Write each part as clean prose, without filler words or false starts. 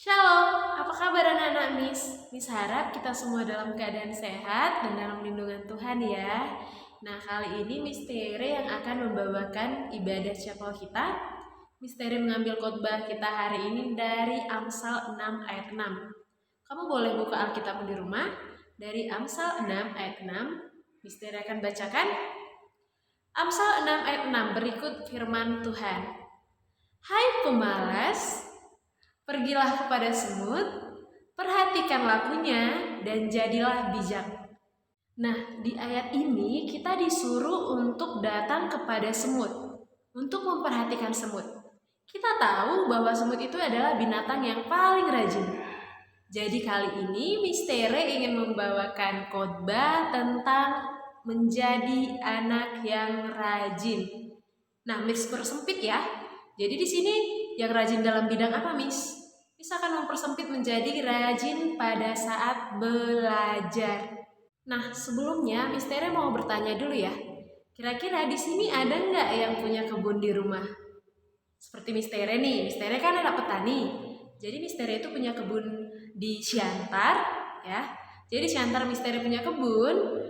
Shalom, apa kabar anak-anak Miss harap kita semua dalam keadaan sehat dan dalam lindungan Tuhan ya. Nah, kali ini Miss Tere yang akan membawakan ibadah chapel kita. Miss Tere mengambil khotbah kita hari ini dari Amsal 6 ayat 6. Kamu boleh buka Alkitabmu di rumah. Dari Amsal 6 ayat 6, Miss Tere akan bacakan. Amsal 6 ayat 6 berikut firman Tuhan. Hai pemalas, pergilah kepada semut, perhatikan lakunya, dan jadilah bijak. Nah, di ayat ini kita disuruh untuk datang kepada semut, untuk memperhatikan semut. Kita tahu bahwa semut itu adalah binatang yang paling rajin. Jadi kali ini Miss Tere ingin membawakan khotbah tentang menjadi anak yang rajin. Nah, Miss persempit ya. Jadi di sini yang rajin dalam bidang apa, Miss? Miss akan mempersempit menjadi rajin pada saat belajar. Nah, sebelumnya Miss Tere mau bertanya dulu ya. Kira-kira di sini ada nggak yang punya kebun di rumah? Seperti Miss Tere nih, Miss Tere kan anak petani. Jadi Miss Tere itu punya kebun di Siantar, ya. Jadi Siantar Miss Tere punya kebun.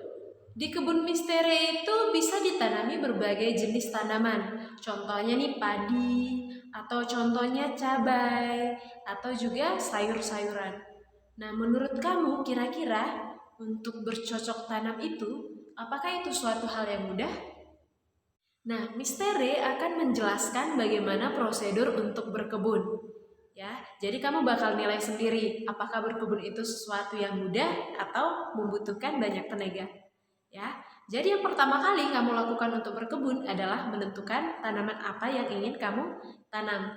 Di kebun Miss Tere itu bisa ditanami berbagai jenis tanaman. Contohnya nih padi, atau contohnya cabai, atau juga sayur-sayuran. Nah, menurut kamu kira-kira untuk bercocok tanam itu, apakah itu suatu hal yang mudah? Nah, Miss Tere akan menjelaskan bagaimana prosedur untuk berkebun. Ya, jadi kamu bakal nilai sendiri apakah berkebun itu sesuatu yang mudah atau membutuhkan banyak tenaga. Ya, jadi yang pertama kali kamu lakukan untuk berkebun adalah menentukan tanaman apa yang ingin kamu tanam.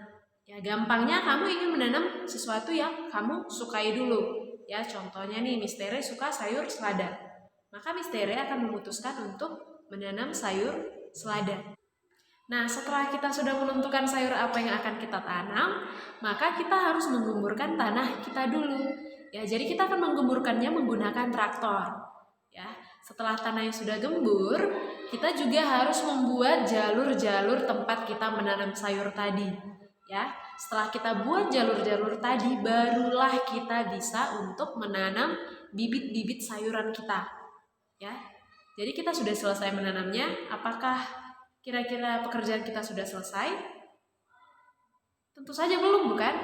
Ya, gampangnya kamu ingin menanam sesuatu yang kamu sukai dulu. Ya, contohnya nih Miss Tere suka sayur selada. Maka Miss Tere akan memutuskan untuk menanam sayur selada. Nah, setelah kita sudah menentukan sayur apa yang akan kita tanam, maka kita harus menggemburkan tanah kita dulu. Ya, jadi kita akan menggemburkannya menggunakan traktor. Ya, setelah tanahnya sudah gembur, kita juga harus membuat jalur-jalur tempat kita menanam sayur tadi. Ya, setelah kita buat jalur-jalur tadi, barulah kita bisa untuk menanam bibit-bibit sayuran kita. Ya, jadi kita sudah selesai menanamnya. Apakah kira-kira pekerjaan kita sudah selesai? Tentu saja belum, bukan?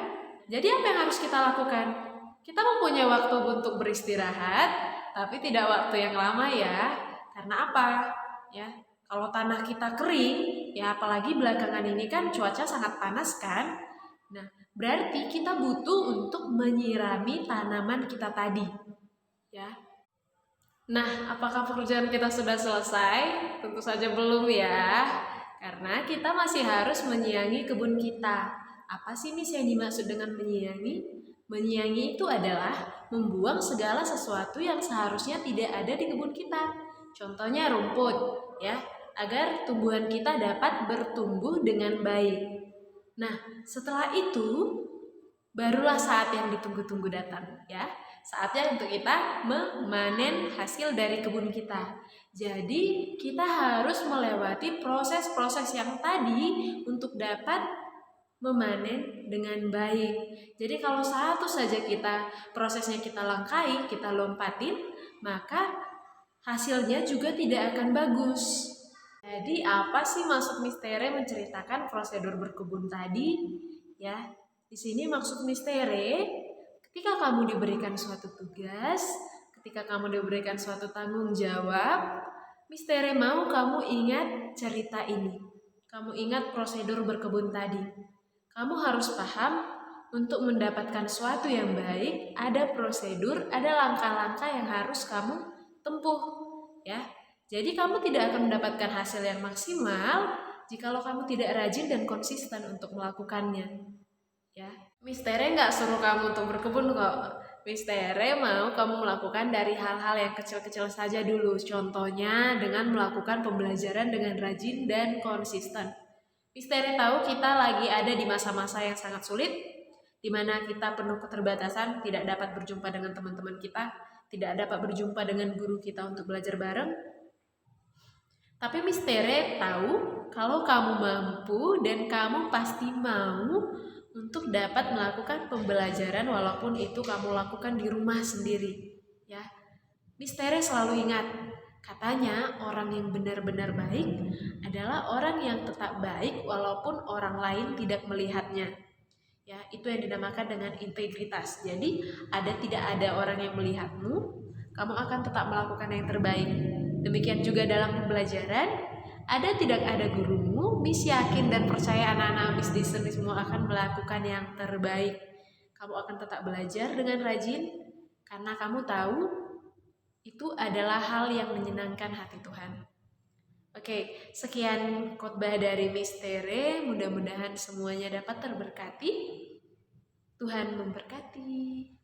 Jadi apa yang harus kita lakukan? Kita mempunyai waktu untuk beristirahat, tapi tidak waktu yang lama ya. Karena apa? Ya, kalau tanah kita kering, ya apalagi belakangan ini kan cuaca sangat panas kan. Nah, berarti kita butuh untuk menyirami tanaman kita tadi. Ya. Nah, apakah pekerjaan kita sudah selesai? Tentu saja belum ya. Karena kita masih harus menyiangi kebun kita. Apa sih Miss yang dimaksud dengan menyiangi? Menyiangi itu adalah membuang segala sesuatu yang seharusnya tidak ada di kebun kita. Contohnya rumput, ya, agar tumbuhan kita dapat bertumbuh dengan baik. Nah, setelah itu barulah saat yang ditunggu-tunggu datang, ya. Saatnya untuk kita memanen hasil dari kebun kita. Jadi, kita harus melewati proses-proses yang tadi untuk dapat memanen dengan baik. Jadi kalau satu saja prosesnya kita langkai, kita lompatin, maka hasilnya juga tidak akan bagus. Jadi apa sih maksud Miss Tere menceritakan prosedur berkebun tadi? Ya, di sini maksud Miss Tere, ketika kamu diberikan suatu tugas, ketika kamu diberikan suatu tanggung jawab, Miss Tere mau kamu ingat cerita ini. Kamu ingat prosedur berkebun tadi. Kamu harus paham untuk mendapatkan sesuatu yang baik, ada prosedur, ada langkah-langkah yang harus kamu tempuh, ya. Jadi kamu tidak akan mendapatkan hasil yang maksimal jikalau kamu tidak rajin dan konsisten untuk melakukannya. Ya, Miss Tere nggak suruh kamu untuk berkebun kok. Miss Tere mau kamu melakukan dari hal-hal yang kecil-kecil saja dulu. Contohnya dengan melakukan pembelajaran dengan rajin dan konsisten. Miss Tere tahu kita lagi ada di masa-masa yang sangat sulit, di mana kita penuh keterbatasan, tidak dapat berjumpa dengan teman-teman kita, tidak dapat berjumpa dengan guru kita untuk belajar bareng. Tapi Miss Tere tahu kalau kamu mampu dan kamu pasti mau untuk dapat melakukan pembelajaran walaupun itu kamu lakukan di rumah sendiri. Ya, Miss Tere selalu ingat, katanya orang yang benar-benar baik adalah orang yang tetap baik walaupun orang lain tidak melihatnya. Ya, itu yang dinamakan dengan integritas. Jadi, tidak ada orang yang melihatmu, kamu akan tetap melakukan yang terbaik. Demikian juga dalam pembelajaran, tidak ada gurumu, Miss yakin dan percaya anak-anak Miss di sini semua akan melakukan yang terbaik. Kamu akan tetap belajar dengan rajin karena kamu tahu itu adalah hal yang menyenangkan hati Tuhan. Oke, sekian khotbah dari Miss Tere. Mudah-mudahan semuanya dapat terberkati. Tuhan memberkati.